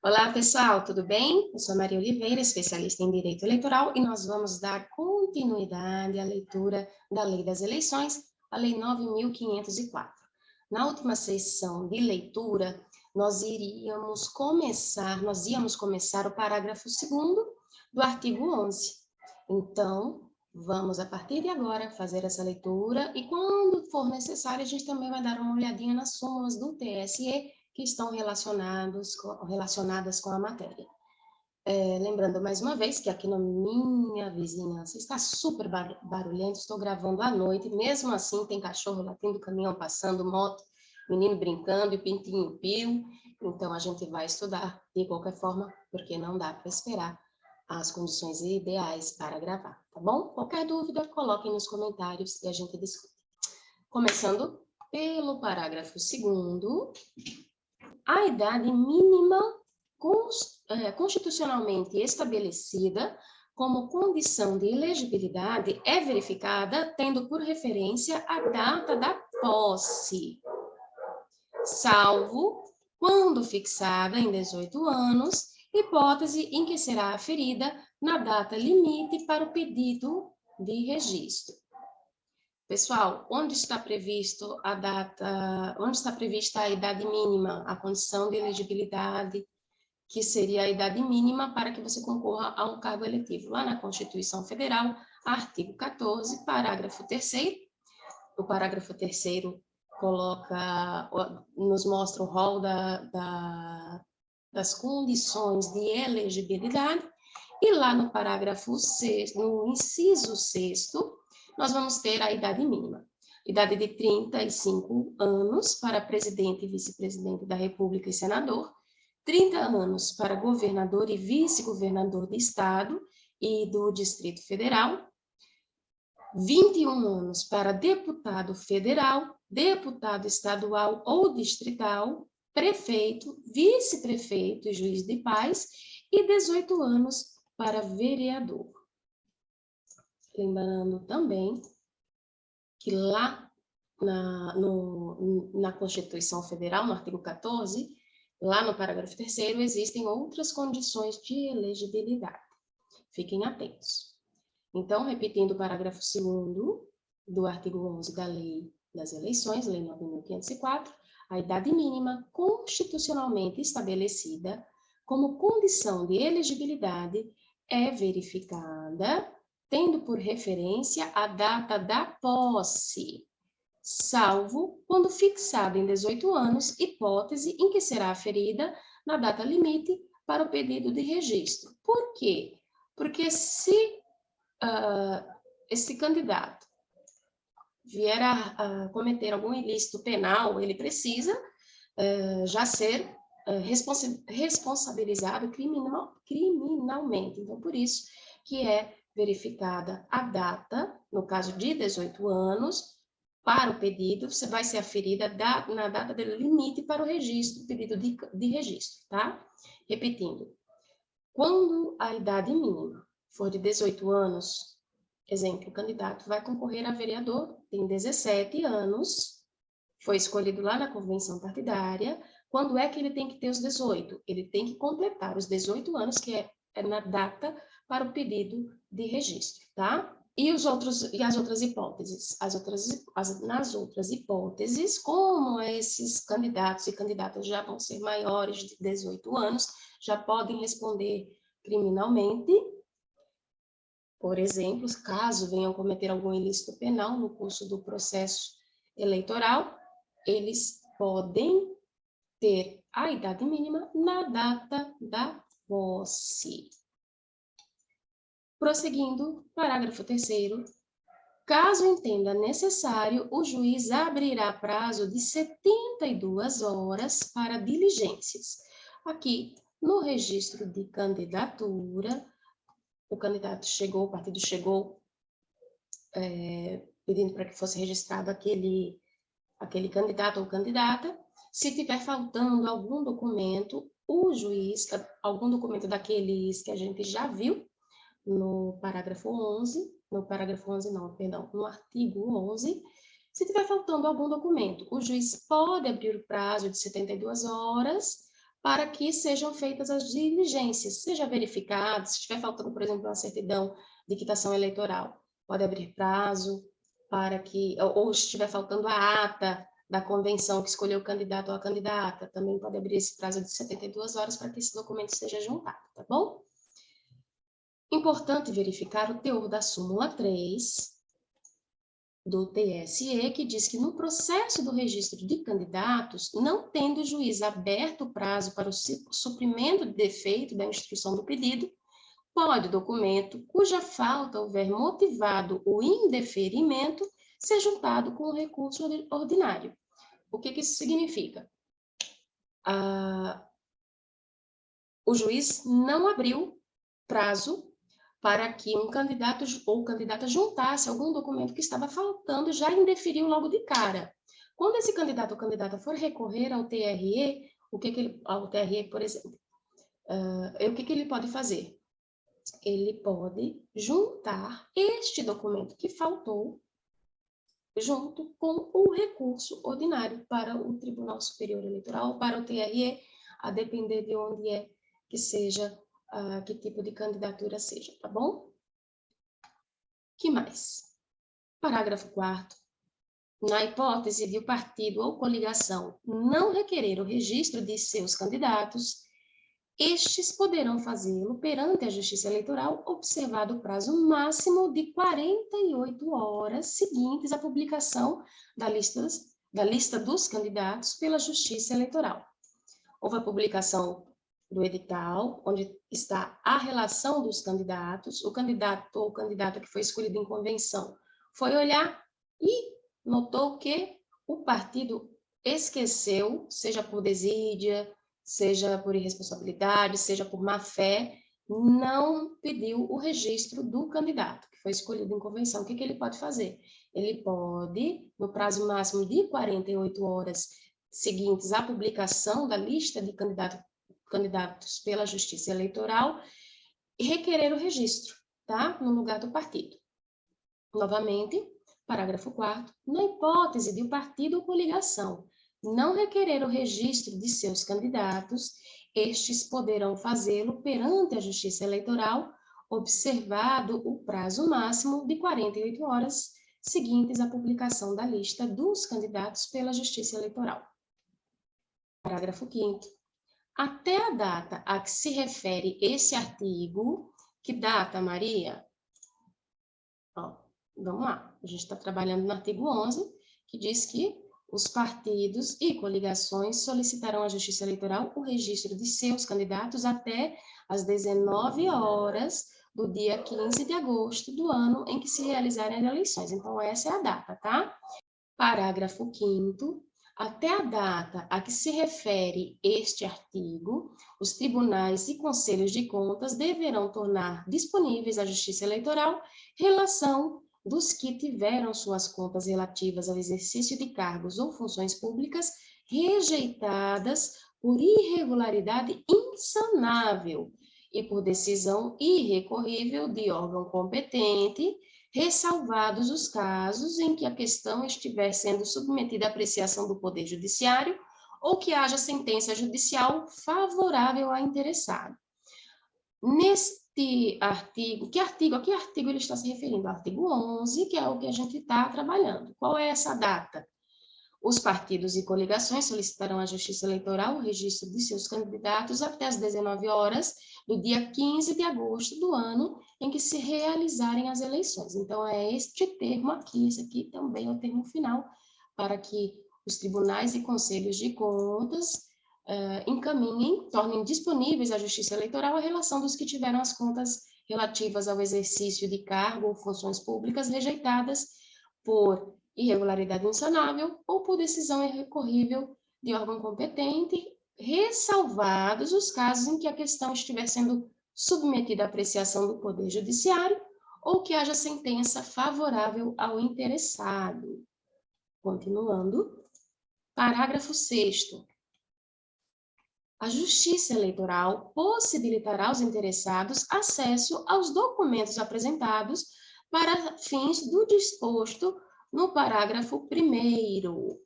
Olá, pessoal, tudo bem? Eu sou a Maria Oliveira, especialista em Direito Eleitoral, e nós vamos dar continuidade à leitura da Lei das Eleições, a Lei 9.504. Na última sessão de leitura, nós íamos começar o parágrafo 2º do artigo 11. Então, vamos, a partir de agora, fazer essa leitura, e quando for necessário, a gente também vai dar uma olhadinha nas súmulas do TSE, que estão relacionadas com a matéria. Lembrando mais uma vez que aqui na minha vizinhança está super barulhento, estou gravando à noite, mesmo assim tem cachorro latindo, caminhão passando, moto, menino brincando e pintinho pio, então a gente vai estudar de qualquer forma, porque não dá para esperar as condições ideais para gravar, tá bom? Qualquer dúvida, coloquem nos comentários e a gente discute. Começando pelo parágrafo 2º, a idade mínima constitucionalmente estabelecida como condição de elegibilidade é verificada tendo por referência a data da posse, salvo quando fixada em 18 anos, hipótese em que será aferida na data limite para o pedido de registro. Pessoal, onde está prevista a idade mínima, a condição de elegibilidade, que seria a idade mínima para que você concorra a um cargo eletivo? Lá na Constituição Federal, artigo 14, parágrafo 3º. O parágrafo 3º nos mostra o rol das condições de elegibilidade, e lá no parágrafo 6º, no inciso 6º, nós vamos ter a idade mínima. Idade de 35 anos para presidente e vice-presidente da República e senador, 30 anos para governador e vice-governador do Estado e do Distrito Federal, 21 anos para deputado federal, deputado estadual ou distrital, prefeito, vice-prefeito e juiz de paz, e 18 anos para vereador. Lembrando também que lá na Constituição Federal, no artigo 14, lá no parágrafo 3º, existem outras condições de elegibilidade. Fiquem atentos. Então, repetindo o parágrafo 2º do artigo 11 da Lei das Eleições, Lei 9.504, a idade mínima constitucionalmente estabelecida como condição de elegibilidade é verificada tendo por referência a data da posse, salvo quando fixada em 18 anos, hipótese em que será aferida na data limite para o pedido de registro. Por quê? Porque se esse candidato vier a cometer algum ilícito penal, ele precisa já ser responsabilizado criminalmente. Então, por isso que é verificada a data, no caso de 18 anos, para o pedido, você vai ser aferida na data do limite para o registro, pedido de registro, tá? Repetindo, quando a idade mínima for de 18 anos, exemplo, o candidato vai concorrer a vereador, tem 17 anos, foi escolhido lá na convenção partidária. Quando é que ele tem que ter os 18? Ele tem que completar os 18 anos, que é na data para o pedido de registro, tá? E as outras hipóteses? Nas outras hipóteses, como esses candidatos e candidatas já vão ser maiores de 18 anos, já podem responder criminalmente. Por exemplo, caso venham cometer algum ilícito penal no curso do processo eleitoral, eles podem ter a idade mínima na data da posse. Prosseguindo, parágrafo 3º, caso entenda necessário, o juiz abrirá prazo de 72 horas para diligências. Aqui, no registro de candidatura, o candidato chegou, o partido chegou pedindo para que fosse registrado aquele candidato ou candidata. Se tiver faltando algum documento, o juiz, algum documento daqueles que a gente já viu no parágrafo 11, no artigo 11, se tiver faltando algum documento, o juiz pode abrir o prazo de 72 horas para que sejam feitas as diligências, seja verificado, se estiver faltando, por exemplo, uma certidão de quitação eleitoral, pode abrir prazo para que, ou se estiver faltando a ata da convenção que escolheu o candidato ou a candidata, também pode abrir esse prazo de 72 horas para que esse documento seja juntado, tá bom? Importante verificar o teor da súmula 3 do TSE, que diz que no processo do registro de candidatos, não tendo o juiz aberto o prazo para o suprimento de defeito da instrução do pedido, pode o documento, cuja falta houver motivado o indeferimento, ser juntado com o recurso ordinário. O que isso significa? O juiz não abriu prazo para que um candidato ou candidata juntasse algum documento que estava faltando, já indeferiu logo de cara. Quando esse candidato ou candidata for recorrer ao TRE, ao TRE, por exemplo, o que ele pode fazer? Ele pode juntar este documento que faltou junto com o recurso ordinário para o Tribunal Superior Eleitoral, para o TRE, a depender de onde é que seja, que tipo de candidatura seja, tá bom? Que mais? Parágrafo 4º. Na hipótese de o partido ou coligação não requerer o registro de seus candidatos, estes poderão fazê-lo perante a Justiça Eleitoral, observado o prazo máximo de 48 horas seguintes à publicação da lista dos candidatos pela Justiça Eleitoral. Houve a publicação do edital, onde está a relação dos candidatos, o candidato ou candidata que foi escolhido em convenção foi olhar e notou que o partido esqueceu, seja por desídia, seja por irresponsabilidade, seja por má-fé, não pediu o registro do candidato que foi escolhido em convenção. O que ele pode fazer? Ele pode, no prazo máximo de 48 horas seguintes à publicação da lista de candidatos pela Justiça Eleitoral, requerer o registro, tá? No lugar do partido. Novamente, parágrafo 4º, na hipótese de o partido ou coligação não requerer o registro de seus candidatos, estes poderão fazê-lo perante a Justiça Eleitoral, observado o prazo máximo de 48 horas seguintes à publicação da lista dos candidatos pela Justiça Eleitoral. Parágrafo 5º. Até a data a que se refere esse artigo, que data, Maria? Ó, vamos lá, a gente está trabalhando no artigo 11, que diz que os partidos e coligações solicitarão à Justiça Eleitoral o registro de seus candidatos até às 19 horas do dia 15 de agosto do ano em que se realizarem as eleições. Então, essa é a data, tá? Parágrafo 5º. Até a data a que se refere este artigo, os tribunais e conselhos de contas deverão tornar disponíveis à Justiça Eleitoral relação dos que tiveram suas contas relativas ao exercício de cargos ou funções públicas rejeitadas por irregularidade insanável e por decisão irrecorrível de órgão competente, ressalvados os casos em que a questão estiver sendo submetida à apreciação do Poder Judiciário ou que haja sentença judicial favorável ao interessado. Neste artigo, a que artigo ele está se referindo? O artigo 11, que é o que a gente está trabalhando. Qual é essa data? Os partidos e coligações solicitarão à Justiça Eleitoral o registro de seus candidatos até às 19 horas do dia 15 de agosto do ano em que se realizarem as eleições. Então, é este termo aqui, esse aqui também é o termo final, para que os tribunais e conselhos de contas encaminhem, tornem disponíveis à Justiça Eleitoral a relação dos que tiveram as contas relativas ao exercício de cargo ou funções públicas rejeitadas por irregularidade insanável ou por decisão irrecorrível de órgão competente, ressalvados os casos em que a questão estiver sendo submetida à apreciação do Poder Judiciário ou que haja sentença favorável ao interessado. Continuando, parágrafo 6º. A Justiça Eleitoral possibilitará aos interessados acesso aos documentos apresentados para fins do disposto no parágrafo 1º.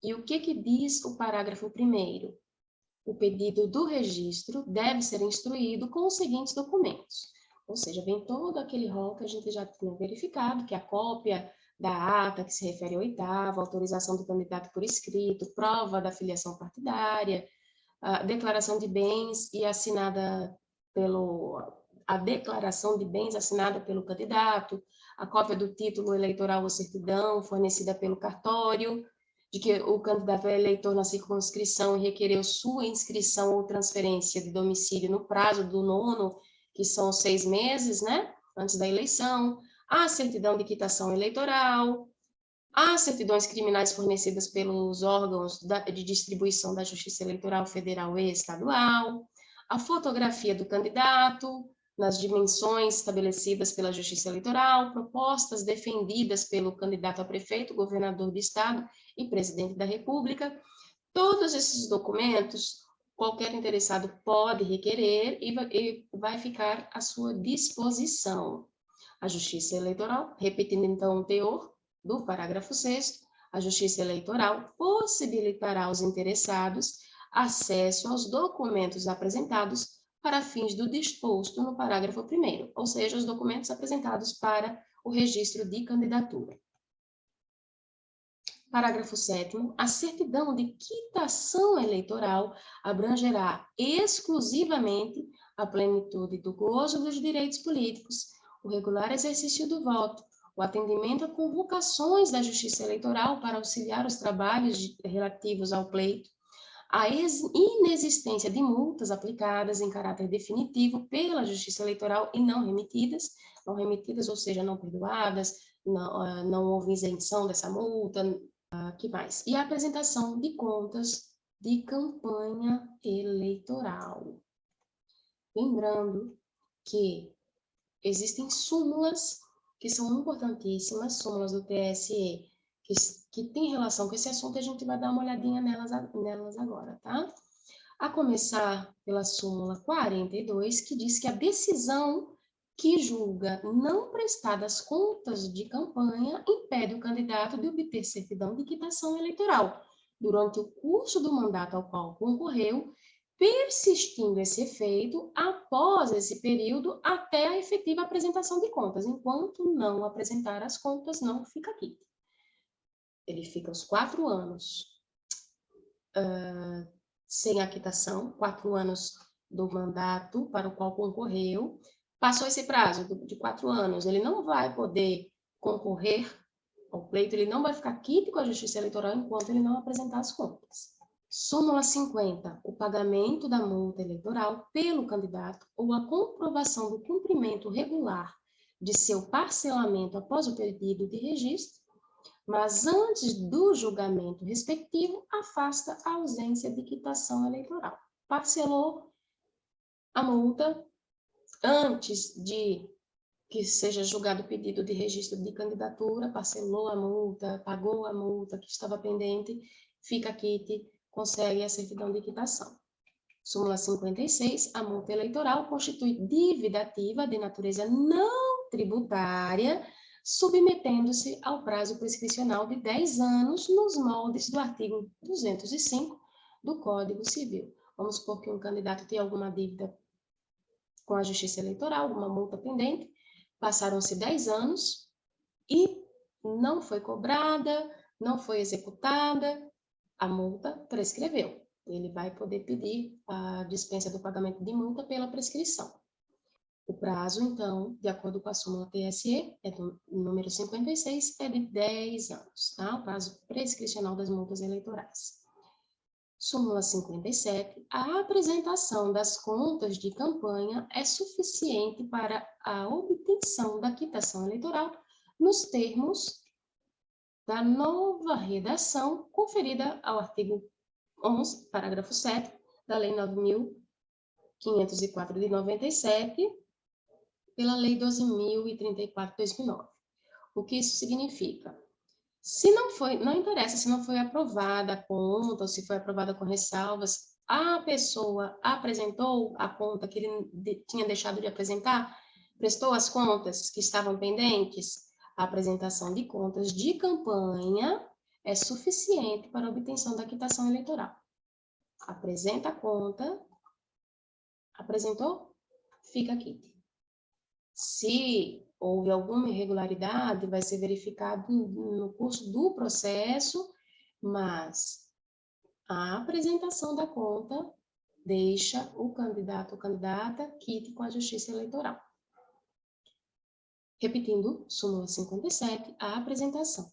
E o que diz o parágrafo 1º? o pedido do registro deve ser instruído com os seguintes documentos. Ou seja, vem todo aquele rol que a gente já tinha verificado, que é a cópia da ata que se refere ao oitavo, autorização do candidato por escrito, prova da filiação partidária, a declaração de bens e assinada a declaração de bens assinada pelo candidato, a cópia do título eleitoral ou certidão fornecida pelo cartório, de que o candidato é eleitor na circunscrição e requereu sua inscrição ou transferência de domicílio no prazo do nono, que são 6 meses, né, antes da eleição, a certidão de quitação eleitoral, as certidões criminais fornecidas pelos órgãos de distribuição da Justiça Eleitoral Federal e Estadual, a fotografia do candidato, nas dimensões estabelecidas pela Justiça Eleitoral, propostas defendidas pelo candidato a prefeito, governador do estado e presidente da República. Todos esses documentos, qualquer interessado pode requerer e vai ficar à sua disposição. A Justiça Eleitoral, repetindo então o teor do parágrafo 6º, a Justiça Eleitoral possibilitará aos interessados acesso aos documentos apresentados para fins do disposto no parágrafo 1º, ou seja, os documentos apresentados para o registro de candidatura. Parágrafo 7º, a certidão de quitação eleitoral abrangerá exclusivamente a plenitude do gozo dos direitos políticos, o regular exercício do voto, o atendimento a convocações da Justiça Eleitoral para auxiliar os trabalhos relativos ao pleito, a inexistência de multas aplicadas em caráter definitivo pela Justiça Eleitoral e não remetidas, ou seja, não perdoadas, não houve isenção dessa multa, que mais? E a apresentação de contas de campanha eleitoral. Lembrando que existem súmulas que são importantíssimas, súmulas do TSE, que tem relação com esse assunto, a gente vai dar uma olhadinha nelas agora, tá? A começar pela súmula 42, que diz que a decisão que julga não prestadas contas de campanha impede o candidato de obter certidão de quitação eleitoral durante o curso do mandato ao qual concorreu, persistindo esse efeito após esse período até a efetiva apresentação de contas. Enquanto não apresentar as contas, não fica quite. Ele fica os 4 anos sem a quitação, 4 anos do mandato para o qual concorreu. Passou esse prazo de 4 anos, ele não vai poder concorrer ao pleito, ele não vai ficar quite com a Justiça Eleitoral enquanto ele não apresentar as contas. Súmula 50, o pagamento da multa eleitoral pelo candidato ou a comprovação do cumprimento regular de seu parcelamento após o pedido de registro, mas antes do julgamento respectivo, afasta a ausência de quitação eleitoral. Parcelou a multa antes de que seja julgado o pedido de registro de candidatura, parcelou a multa, pagou a multa que estava pendente, fica quite, consegue a certidão de quitação. Súmula 56, a multa eleitoral constitui dívida ativa de natureza não tributária, submetendo-se ao prazo prescricional de 10 anos nos moldes do artigo 205 do Código Civil. Vamos supor que um candidato tem alguma dívida com a Justiça Eleitoral, uma multa pendente, passaram-se 10 anos e não foi cobrada, não foi executada, a multa prescreveu. Ele vai poder pedir a dispensa do pagamento de multa pela prescrição. O prazo, então, de acordo com a súmula TSE, do número 56, é de 10 anos, tá? O prazo prescricional das multas eleitorais. Súmula 57, a apresentação das contas de campanha é suficiente para a obtenção da quitação eleitoral nos termos da nova redação conferida ao artigo 11, parágrafo 7 da Lei 9.504 de 97, pela Lei 12.034 de 2009. O que isso significa? Se não interessa se não foi aprovada a conta ou se foi aprovada com ressalvas, a pessoa apresentou a conta que ele tinha deixado de apresentar, prestou as contas que estavam pendentes, a apresentação de contas de campanha é suficiente para a obtenção da quitação eleitoral. apresenta a conta, apresentou, fica quite. Se houve alguma irregularidade, vai ser verificado no curso do processo, mas a apresentação da conta deixa o candidato ou candidata quite com a Justiça Eleitoral. Repetindo, súmula 57, a apresentação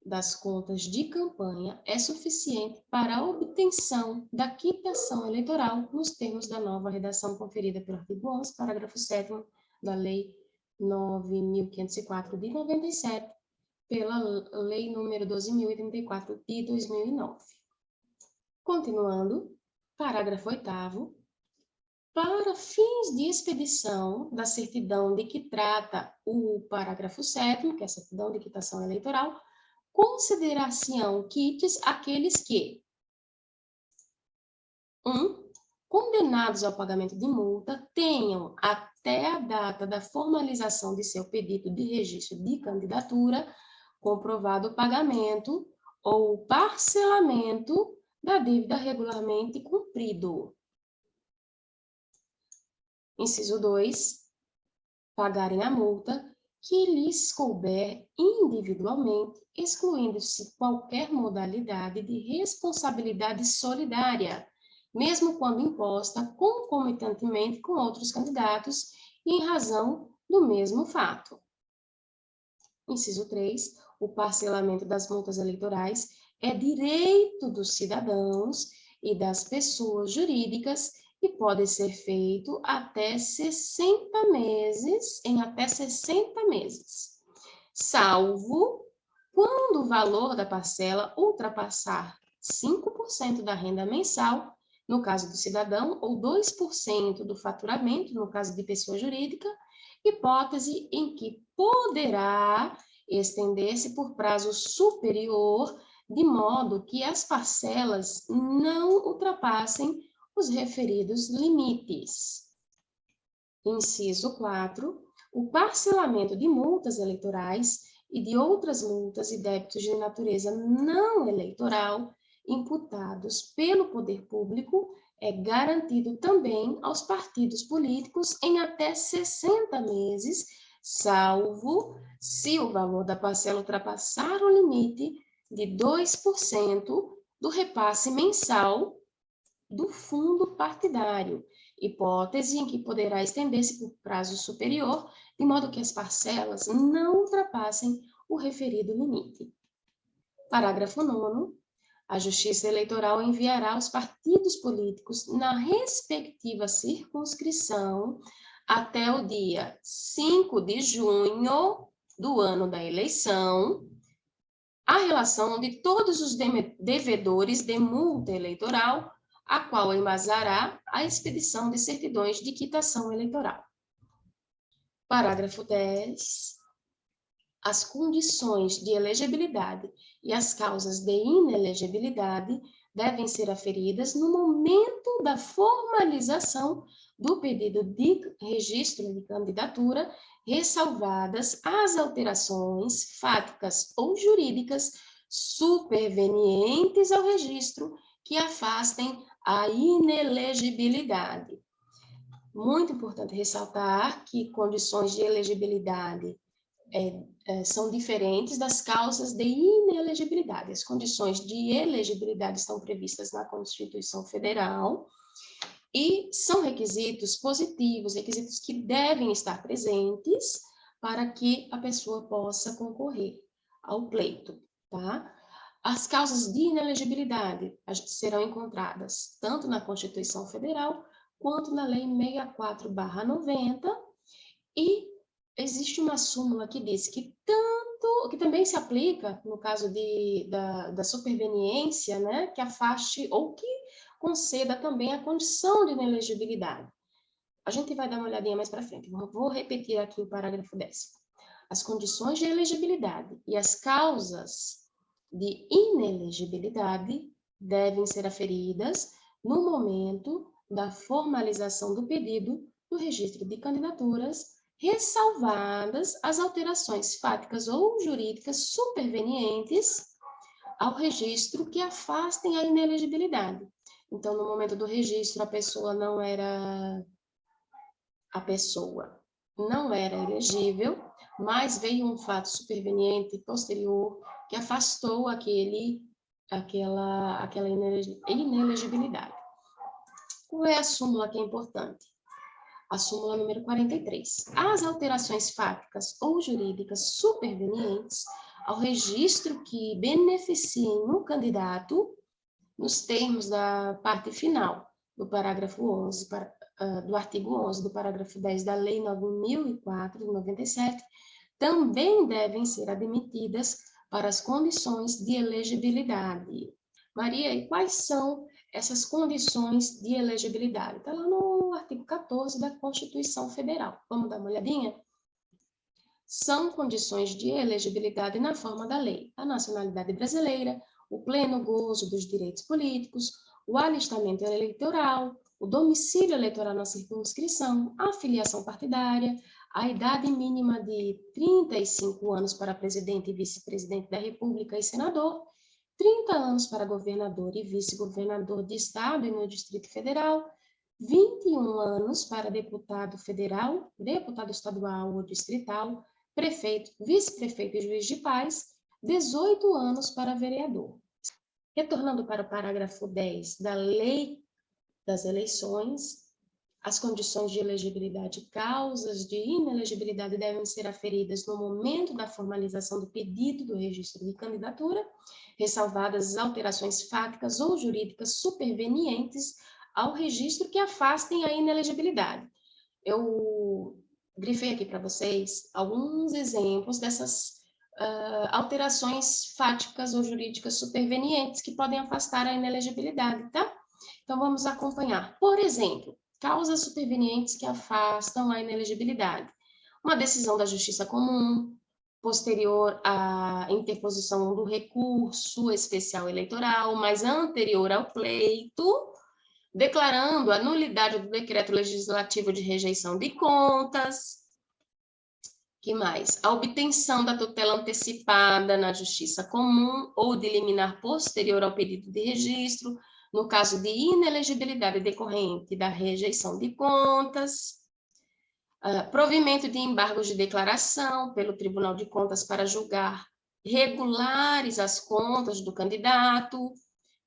das contas de campanha é suficiente para a obtenção da quitação eleitoral nos termos da nova redação conferida pelo artigo 11, parágrafo 7º da Lei 9.504 de 97, pela Lei número 12.034 de 2009. Continuando, parágrafo 8º, para fins de expedição da certidão de que trata o parágrafo 7º, que é a certidão de quitação eleitoral, considerar-se-ão quites aqueles que 1. Condenados ao pagamento de multa, tenham até a data da formalização de seu pedido de registro de candidatura comprovado o pagamento ou parcelamento da dívida regularmente cumprido. Inciso 2. Pagarem a multa que lhes couber individualmente, excluindo-se qualquer modalidade de responsabilidade solidária, mesmo quando imposta concomitantemente com outros candidatos e em razão do mesmo fato. Inciso 3. O parcelamento das multas eleitorais é direito dos cidadãos e das pessoas jurídicas e pode ser feito até 60 meses, em até 60 meses, salvo quando o valor da parcela ultrapassar 5% da renda mensal, no caso do cidadão, ou 2% do faturamento, no caso de pessoa jurídica, hipótese em que poderá estender-se por prazo superior, de modo que as parcelas não ultrapassem os referidos limites. Inciso 4. O parcelamento de multas eleitorais e de outras multas e débitos de natureza não eleitoral imputados pelo poder público é garantido também aos partidos políticos em até 60 meses, salvo se o valor da parcela ultrapassar o limite de 2% do repasse mensal do fundo partidário, hipótese em que poderá estender-se por prazo superior, de modo que as parcelas não ultrapassem o referido limite. Parágrafo 9º. A Justiça Eleitoral enviará aos partidos políticos, na respectiva circunscrição, até o dia 5 de junho do ano da eleição, a relação de todos os devedores de multa eleitoral, a qual embasará a expedição de certidões de quitação eleitoral. Parágrafo 10. As condições de elegibilidade e as causas de inelegibilidade devem ser aferidas no momento da formalização do pedido de registro de candidatura, ressalvadas as alterações fáticas ou jurídicas supervenientes ao registro que afastem a inelegibilidade. Muito importante ressaltar que condições de elegibilidade são diferentes das causas de inelegibilidade. As condições de elegibilidade estão previstas na Constituição Federal e são requisitos positivos, requisitos que devem estar presentes para que a pessoa possa concorrer ao pleito, tá? As causas de inelegibilidade serão encontradas tanto na Constituição Federal quanto na Lei 64/90, e existe uma súmula que diz que também se aplica no caso da superveniência, né, que afaste ou que conceda também a condição de inelegibilidade. A gente vai dar uma olhadinha mais para frente. Vou repetir aqui o parágrafo 10º. As condições de elegibilidade e as causas de inelegibilidade devem ser aferidas no momento da formalização do pedido do registro de candidaturas, ressalvadas as alterações fáticas ou jurídicas supervenientes ao registro que afastem a inelegibilidade, Então, no momento do registro, a pessoa não era elegível, mas veio um fato superveniente posterior que afastou aquela inelegibilidade. Qual é a súmula que é importante? A súmula número 43. As alterações fáticas ou jurídicas supervenientes ao registro que beneficiem o candidato nos termos da parte final do parágrafo 11, do artigo 11 do parágrafo 10 da Lei 9.004 de 97, também devem ser admitidas para as condições de elegibilidade. Maria, e quais são essas condições de elegibilidade? Está lá no artigo 14 da Constituição Federal. Vamos dar uma olhadinha? São condições de elegibilidade na forma da lei: a nacionalidade brasileira, o pleno gozo dos direitos políticos, o alistamento eleitoral, o domicílio eleitoral na circunscrição, a filiação partidária, a idade mínima de 35 anos para presidente e vice-presidente da República e senador, 30 anos para governador e vice-governador de estado e no Distrito Federal, 21 anos para deputado federal, deputado estadual ou distrital, prefeito, vice-prefeito e juiz de paz, 18 anos para vereador. Retornando para o parágrafo 10 da Lei das Eleições, as condições de elegibilidade e causas de inelegibilidade devem ser aferidas no momento da formalização do pedido do registro de candidatura, ressalvadas as alterações fáticas ou jurídicas supervenientes ao registro que afastem a inelegibilidade. Eu grifei aqui para vocês alguns exemplos dessas alterações fáticas ou jurídicas supervenientes que podem afastar a inelegibilidade, tá? Então, vamos acompanhar. Por exemplo, causas supervenientes que afastam a inelegibilidade. Uma decisão da Justiça Comum, posterior à interposição do recurso especial eleitoral, mas anterior ao pleito, declarando a nulidade do decreto legislativo de rejeição de contas. Que mais? A obtenção da tutela antecipada na Justiça Comum ou de liminar posterior ao pedido de registro, no caso de inelegibilidade decorrente da rejeição de contas. Provimento de embargos de declaração pelo Tribunal de Contas para julgar regulares as contas do candidato.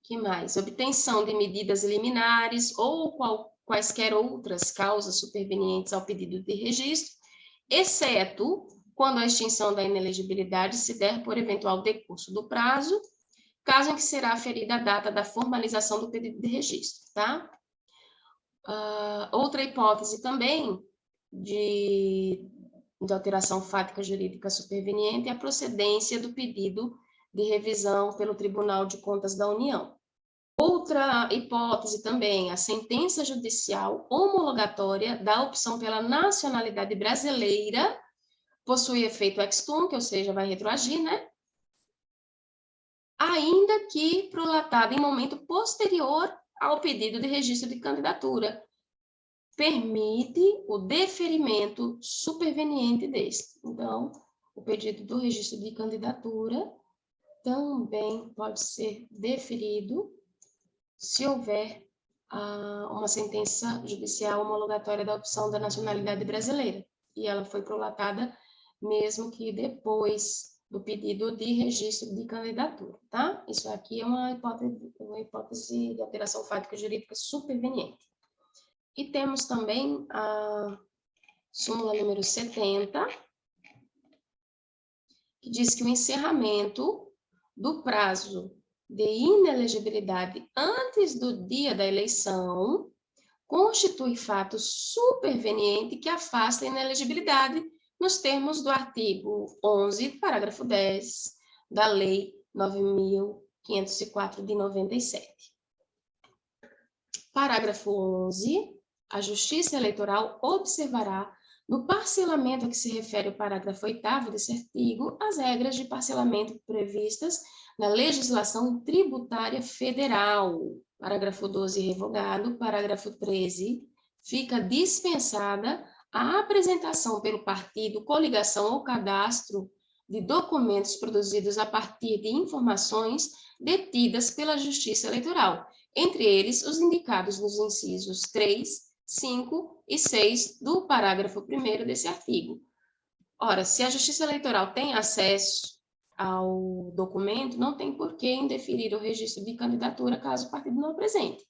Que mais? Obtenção de medidas liminares ou quaisquer outras causas supervenientes ao pedido de registro, exceto quando a extinção da inelegibilidade se der por eventual decurso do prazo, caso em que será aferida a data da formalização do pedido de registro, tá? Outra hipótese também de alteração fática jurídica superveniente é a procedência do pedido de revisão pelo Tribunal de Contas da União. Outra hipótese também, a sentença judicial homologatória da opção pela nacionalidade brasileira possui efeito ex-tunc, ou seja, vai retroagir, né? Ainda que prolatada em momento posterior ao pedido de registro de candidatura, permite o deferimento superveniente deste. Então, o pedido do registro de candidatura também pode ser deferido se houver uma sentença judicial homologatória da opção da nacionalidade brasileira, e ela foi prolatada mesmo que depois do pedido de registro de candidatura, tá? Isso aqui é uma hipótese de alteração fática jurídica superveniente. E temos também a súmula número 70, que diz que o encerramento do prazo de inelegibilidade antes do dia da eleição constitui fato superveniente que afasta a inelegibilidade nos termos do artigo 11, parágrafo 10 da Lei 9.504 de 97. Parágrafo 11. A Justiça Eleitoral observará, no parcelamento a que se refere o parágrafo 8º desse artigo, as regras de parcelamento previstas na legislação tributária federal. Parágrafo 12 revogado. Parágrafo 13. Fica dispensada a apresentação pelo partido, coligação ou cadastro de documentos produzidos a partir de informações detidas pela Justiça Eleitoral, entre eles os indicados nos incisos 3, 5 e 6 do parágrafo 1º desse artigo. Ora, se a Justiça Eleitoral tem acesso ao documento, não tem por que indeferir o registro de candidatura caso o partido não apresente.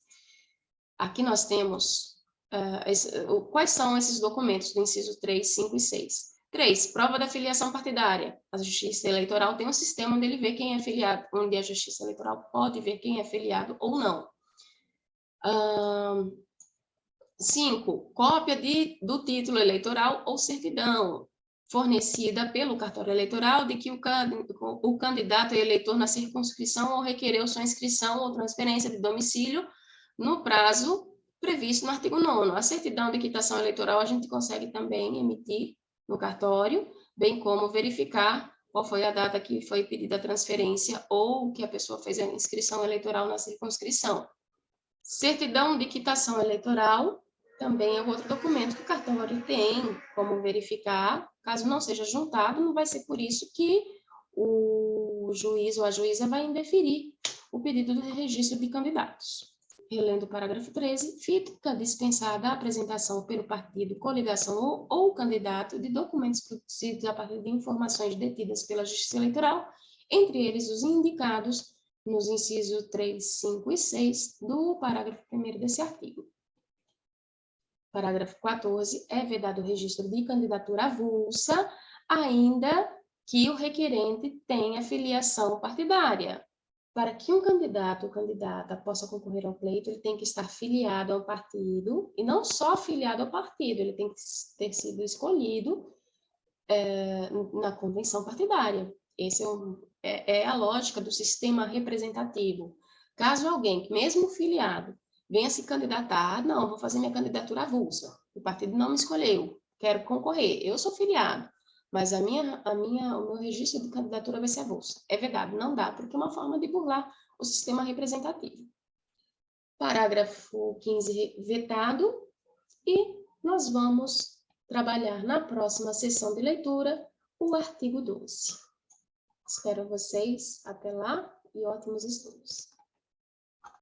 Aqui nós temos quais são esses documentos do inciso 3, 5 e 6. 3. Prova da filiação partidária. A Justiça Eleitoral tem um sistema onde ele vê quem é filiado, onde a Justiça Eleitoral pode ver quem é filiado ou não. 5. Cópia do título eleitoral ou certidão, fornecida pelo cartório eleitoral de que o candidato é eleitor na circunscrição ou requereu sua inscrição ou transferência de domicílio no prazo previsto no artigo 9º. A certidão de quitação eleitoral a gente consegue também emitir no cartório, bem como verificar qual foi a data que foi pedida a transferência ou que a pessoa fez a inscrição eleitoral na circunscrição. Certidão de quitação eleitoral também é outro documento que o cartório tem como verificar. Caso não seja juntado, não vai ser por isso que o juiz ou a juíza vai indeferir o pedido de registro de candidatos. Relendo o parágrafo 13, fica dispensada a apresentação pelo partido, coligação ou candidato de documentos produzidos a partir de informações detidas pela Justiça Eleitoral, entre eles os indicados nos incisos 3, 5 e 6 do parágrafo 1º desse artigo. Parágrafo 14, é vedado o registro de candidatura avulsa, ainda que o requerente tenha filiação partidária. Para que um candidato ou candidata possa concorrer ao pleito, ele tem que estar filiado ao partido, e não só filiado ao partido, ele tem que ter sido escolhido na convenção partidária. Essa é a lógica do sistema representativo. Caso alguém, mesmo filiado, venha se candidatar, não, vou fazer minha candidatura avulsa, o partido não me escolheu, quero concorrer, eu sou filiado, mas o meu registro de candidatura vai ser avulsa. É vedado, não dá, porque é uma forma de burlar o sistema representativo. Parágrafo 15 vetado, e nós vamos trabalhar na próxima sessão de leitura o artigo 12. Espero vocês até lá e ótimos estudos.